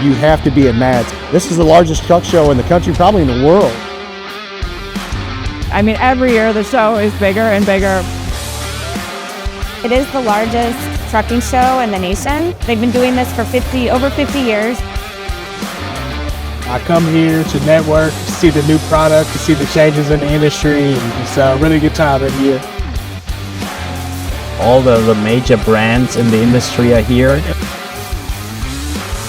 you have to be at MADS. This is the largest truck show in the country, probably in the world. I mean, every year the show is bigger and bigger. It is the largest trucking show in the nation. They've been doing this for over 50 years. I come here to network, to see the new product, to see the changes in the industry, and it's a really good time every year. All the major brands in the industry are here.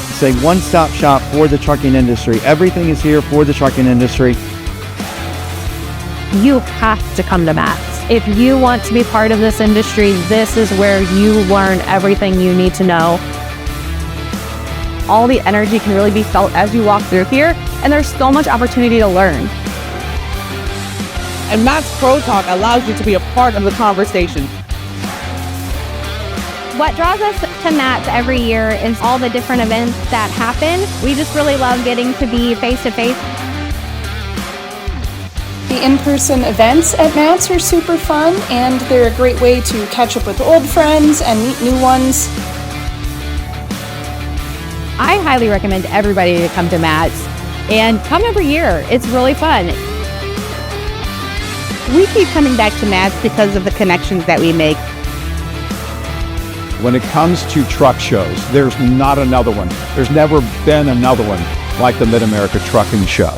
It's a one-stop shop for the trucking industry. Everything is here for the trucking industry. You have to come to MADS. If you want to be part of this industry, this is where you learn everything you need to know. All the energy can really be felt as you walk through here, and there's so much opportunity to learn. And MADS Pro Talk allows you to be a part of the conversation. What draws us to MADS every year is all the different events that happen. We just really love getting to be face-to-face. The in-person events at MADS are super fun, and they're a great way to catch up with old friends and meet new ones. I highly recommend everybody to come to MADS and come every year. It's really fun. We keep coming back to MADS because of the connections that we make. When it comes to truck shows, there's not another one. There's never been another one like the Mid-America Trucking Show.